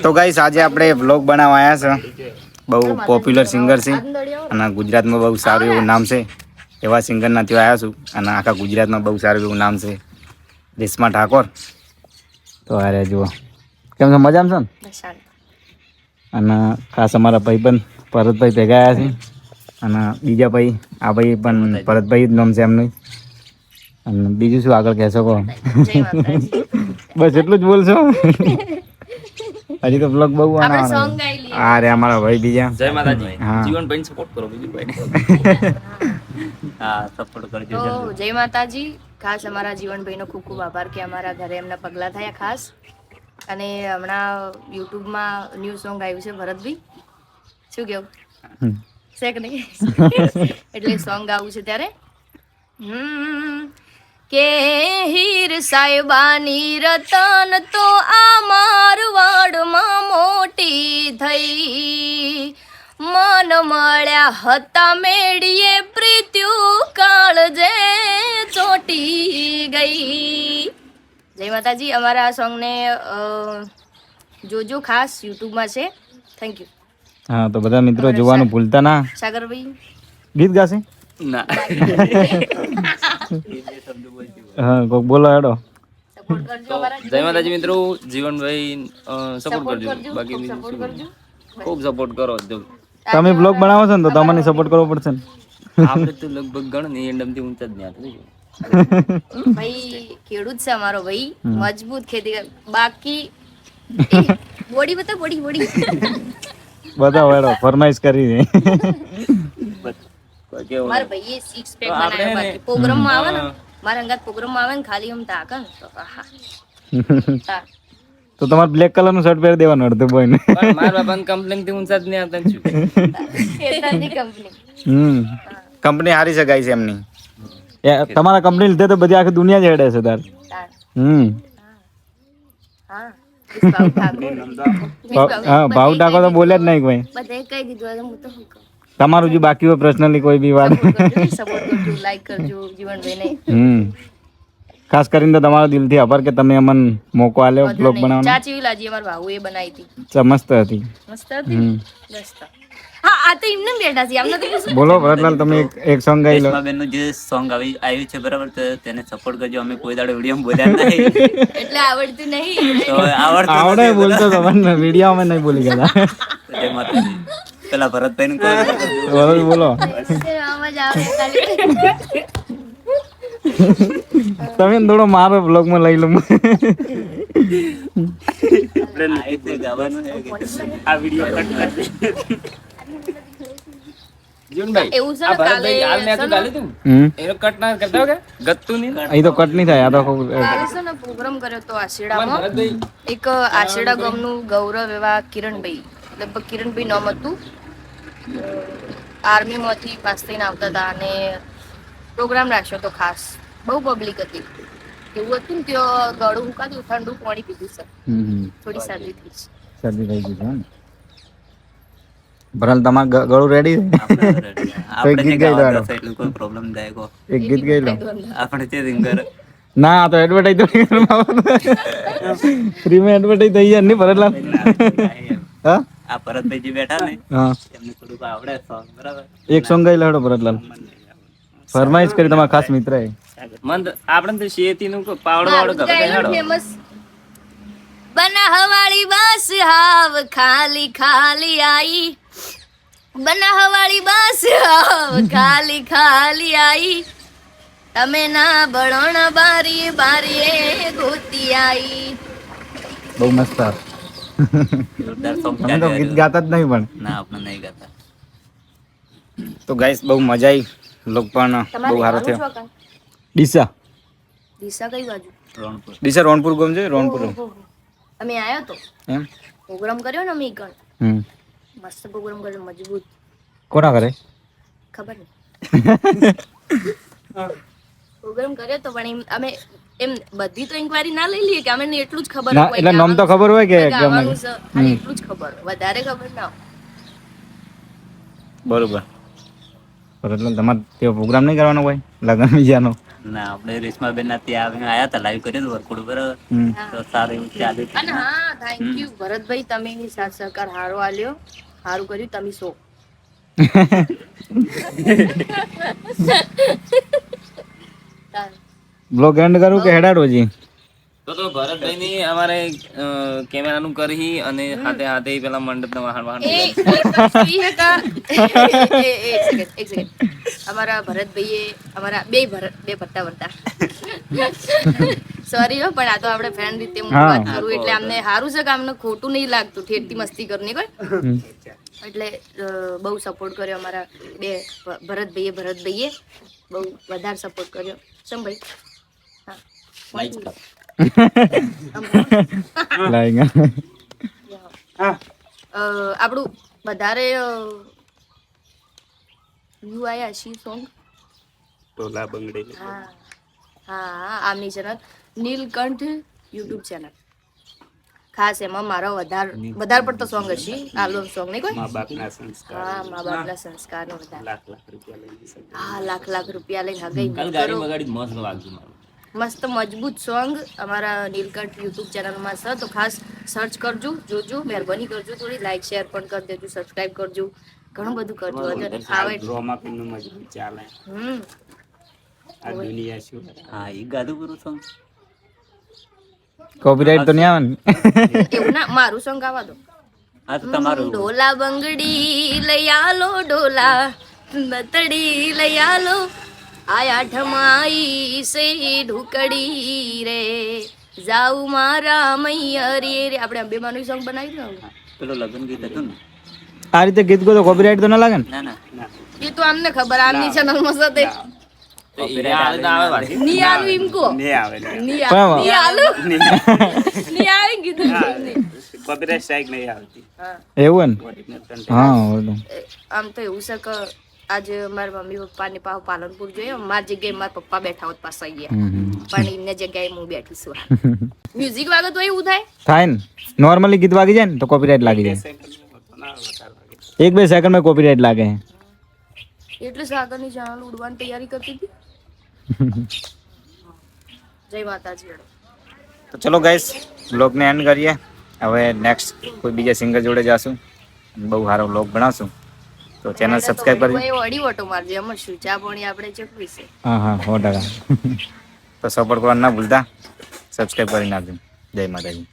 તો ગાઈસ આજે આપણે વ્લોગ બનાવવા આવ્યા છે. બહુ પોપ્યુલર સિંગર છે અને ગુજરાતમાં બહુ સારું એવું નામ છે એવા સિંગરના ત્યાં આવ્યા છું અને આખા ગુજરાતમાં બહુ સારું એવું નામ છે રેશમા ઠાકોર. તો અરે જુઓ કેમ છે, મજામાં છે ને? અને ખાસ અમારા ભાઈબંધ ભરતભાઈ ભેગા આવ્યા છે અને બીજા ભાઈ આ ભાઈ પણ ભરતભાઈ જ નામ છે એમનું. અને બીજું શું આગળ કહેશો કહો? બસ એટલું જ બોલશો. હજી તો બ્લોગ બહુ બનાવવાનો. અરે અમારા ભાઈ બીજા જય માતાજી. જીવનભાઈને સપોર્ટ કરો, બીજું કોઈ નહીં. હા, સપોર્ટ કરજો. તો જય માતાજી. ખાસ અમારા જીવનભાઈનો ખૂબ ખૂબ આભાર કે અમારા ઘરે એમના પગલા થયા ખાસ. અને હમણાં યુટ્યુબમાં ન્યૂ સોંગ આવ્યું છે ભરતભાઈ, શું કેવું છે કે નહીં? એટલે સોંગ ગાવું છે ત્યારે કે હીર સાહેબાની રતન તો આ મારવાડમાં મોટી થઈ, મન મળ્યા હતા મેળીએ પ્રીત્યુ કાળજે ચોટી ગઈ. જય માતાજી. અમારા આ સોંગને જોજો, ખાસ યુટ્યુબમાં છે. Thank you. હા, તો બધા મિત્રો જોવાનું ભૂલતા ના. સાગરભાઈ ગીત ગાશે ના. હા, કોક બોલો હેડો. સપોર્ટ કરજો અમારા જય માતાજી મિત્રો. જીવનભાઈ સપોર્ટ કરજો. બાકી સપોર્ટ કરજો. ખૂબ સપોર્ટ કરો. તમે બ્લોગ બનાવો છો ને તો તમને સપોર્ટ કરવો પડશે ને. આપણે તો લગભગ ગણ ને એન્ડમથી ઊંચા જ નહીં થઈ ગયો. ભાઈ ખેડૂત છે અમારો ભાઈ, મજબૂત ખેતી બાકી બોડી બતા બોડી બધા હેડો ફરમાઈશ કરી દે. મારા ભાઈએ સિક્સ પેક બનાવ્યો. બાકી પ્રોગ્રામમાં આવે ને, મારા અંગાત પ્રોગ્રામમાં આવે ને ખાલી આમ તાકે ને તો આહા. તો તમારે બ્લેક કલર નું શર્ટ પહેરી દેવાનું અડધું બોય ને. પણ મારા બાપાને કમ્પ્લેન થી ઊંચા જ નહીં આવતા ને શું. ખેતરની કંપની. કંપની હારી છે ગાઈસ એમની. તમારા કંપની લીધે તો બધી આખી દુનિયા જ હેડે છે તાર. હા હા, ભાવ ટાકો તો બોલ્યા જ નહીં કોઈ. બધે કહી દીધું. હું તો શું કહું, તમારું જે બાકી હોય પર્સનલી કોઈ બી વાત. સપોર્ટ કરજો, લાઈક કરજો જીવનભાઈને. ખાસ કરીને તો તમારો દિલથી આભાર કે તમે અમને મોકો આલ્યો બ્લોગ બનાવવાનો. ચા ચીવી લાજી અમારા ભાઉએ બનાવી હતી. મસ્ત હતી. મસ્ત હતી. મસ્ત. હા, આ તો એમને બેઠા છે. આમને તો પૂછો. બોલો ભરતલાલ, તમે એક સોંગ ગાઈ લો. બેનનું જે સોંગ આવ્યું છે બરાબર, તો તેને સપોર્ટ કરજો. અમે કોઈ દાડો વિડીયો બોલ્યા નહીં એટલે આવડતું નહીં. તો આવડે બોલતો તો મને વિડીયો માં નહીં બોલી ગયા. જય માતાજી. પેલા ભરતભાઈ બોલો બોલો. આવાજ આવે ખાલી. તમે થોડો મારો બ્લોગ માં લઈ લો. આ વિડીયો કટ કરી જીવનભાઈ. એવું છે આ ને, કાલે ભરતભાઈ હાલ મેં તો ગાલી તું એનો કટ ના કરતા હો કે ગત્તું નહીં. અહીં તો કટ નહીં થાય. આ તો કાલે છે ને પ્રોગ્રામ કર્યો તો આશેડામાં. એક આશેડા ગામનું ગૌરવ એવા કિરણભાઈ, લગભગ કિરણભાઈ નામ હતું, આર્મી માંથી પાસ થઈને આવતા હતા અને પ્રોગ્રામ રાખ્યો તો ખાસ. બહુ પબ્લિક હતી. એવું હતું ને ત્યાં ગળું મુકાતું, ઠંડુ પાણી પીધું છે. થોડી શરદી થઈ છે. શરદી થઈ ગઈ છે ને. ભરલ તમાર ગળું રેડી છે? આપણે જે ગાવા દસ એટલું કોઈ પ્રોબ્લેમ થાય કો એક ગીત ગાઈ લો. આપણે તે સિંગર ના, આ તો એડવર્ટાઈઝ તો ફ્રી માં એડવર્ટાઈઝ થઈ જાય ને ભરતલાલ. હા, આ ભરતભાઈ જે બેઠા ને હા, એમને થોડુંક આવડે સોંગ બરાબર. એક સોંગ ગાઈ લો હેડો ભરતલાલ. ફરમાઈશ કરી તમારા ખાસ મિત્ર એ. મન આપણે તો શેતી નું પાવડો વાળો કરો ફેમસ બનાહવાળી બસ હાવ ખાલી ખાલી આઈ, બનાહવાળી બસ હાવ ખાલી ખાલી આઈ, તમે ના બળણ બારી બારીએ ગોતી આઈ. બહુ મસ્ત. જોરદાર સોંગ તમે તો ગીત ગાતા જ નહીં પણ. ના આપણે નહીં ગાતા. તો ગાઈસ બહુ મજા આવી. લોક પણ બહુ સારો થયો. ડીસા દિશા કઈ બાજુ? રોણપુર. ડીસા રોણપુર ગામ છે. રોણપુર અમે આયો તો એમ. પ્રોગ્રામ કર્યો ને અમે કણ મસ્ત પ્રોગ્રામ કર્યો, મજબૂત. કોના કરે ખબર નહીં. પ્રોગ્રામ કર્યો તો પણ અમે એમ બધી તો ઇન્ક્વાયરી ના લઈ લઈએ કે અમને એટલું જ ખબર ના, એટલે નામ તો ખબર હોય કે ગાવાનું છે, ખાલી એટલું જ ખબર, વધારે ખબર ના હોય. બરોબર. એટલે તમારે તે પ્રોગ્રામ નહીં કરવાનો હોય લગન બીજાનો? ના આપણે રેશમાબેન ના ત્યાં આયા હતા, લાઈવ કર્યું હતું વર્કઆઉટ બરાબર, હમ. તો સારું એવું ચાલ્યું હતું. અને હા થેન્ક યુ ભરતભાઈ, તમે સાથ સહકાર હારો આલ્યો, સારું કર્યું તમે શો. બ્લોગ એન્ડ કરું કે હેડાડો જી? તો ભરતભાઈ ની અમારે કેમેરાનું કરી અને હાથે હાથે પેલા મંડપ ના વાહન વાહન એક સેકન્ડ. અમારા ભરતભાઈએ અમારા બે ભટ્ટા ભટ્ટા સોરી હો, પણ આ તો આપણે ફ્રેન્ડ રીતે હું હા. વાત કરું એટલે અમને સારું છે કે અમને ખોટું નહીં લાગતું, ઠેઠથી મસ્તી કરું નહીં કોઈ. એટલે બહુ સપોર્ટ કર્યો અમારા બે ભરતભાઈએ બહુ વધારે સપોર્ટ કર્યો. શમ ભાઈ? હા લાઈંગ આપણું વધારે વ્યૂ આયા શી સોંગ? ટોલા બંગડી. હા હા, આમની ચેનલ નીલકંઠ યુટ્યુબ ચેનલ. ખાસ એમાં મારો વધારે પડતો સોંગ હશે, આલ્બમ સોંગ નહીં કોઈ. મા બાપના સંસ્કાર. હા, મા બાપના સંસ્કારનો વધારે. લાખ રૂપિયા લઈ શકે. હા, લાખ રૂપિયા લઈને હગાઈ કાલ ગાડી બગાડી મસ્ત વાગ્યું મારું. મસ્ત મજબૂત સોંગ અમારા નીલકંઠ યુટ્યુબ ચેનલમાં છે, તો ખાસ સર્ચ કરજો, જોજો, મહેરબાની કરજો, થોડી લાઈક શેર પણ કરી દેજો, સબસ્ક્રાઇબ કરજો, ઘણું બધું કરજો. આવે ડ્રોમા પિનનું મજબૂત ચાલે. આ દુનિયા શું. હા, એ ગાધું પૂરું સોંગ. કોપીરાઈટ તો નહીં આવે ને? એવું ના, મારું સોંગ ગાવા દો. આ તો તમારું. ડોલા બંગડી લઈ આલો, ડોલા નતડી લઈ આલો, આયા ઠમાઈ સે ઢુકડી રે, જાઉ મારા મૈયરી રે. આપણે અંબેમાનું સોંગ બનાવ્યું ને, પેલો લગ્ન ગીત હતું ને. આ રીતે ગીત ગો તો કોપીરાઈટ તો ના લાગે ને? ના ના એ તો અમને ખબર, આમની ચેનલમાં સાથે ની આલુ એમ કો ની આવે કીધું. કોપીરાઈટ સ્ટ્રાઇક નહીં આવતી. હા, એવું ને? હા ઓલું. આમ તો એવું છે કે આજે મારા મમ્મી પપ્પાને પાલનપુર જોઈએ, મારી જગ્યાએ મારા પપ્પા બેઠા હોત પાછા ગયા, પણ એમની જગ્યાએ હું બેઠી છું. મ્યુઝિક વાગે તો એવું થાય ને, નોર્મલી ગીત વાગી જાય ને તો કોપીરાઈટ લાગી જાય. 1-2 સેકન્ડમાં કોપીરાઈટ લાગે. એટલે સાગરની ચેનલ ઉડવાની તૈયારી કરતી હતી. જય માતાજી. તો ચલો ગાઈસ, બ્લોગને એન્ડ કરીએ. હવે નેક્સ્ટ કોઈ બીજા સિંગર જોડે જાશું, બહુ સારો બ્લોગ બનાવશું, તો ચેનલ સબસ્ક્રાઇબ કરજો. વડી ઓટો મારજે, એમાં શું ચા પાણી આપણે ચકવી છે. હા 100%. તો સપોર્ટ કરવાનું ના ભૂલતા, સબસ્ક્રાઇબ કરી નાખજો. જય માતાજી.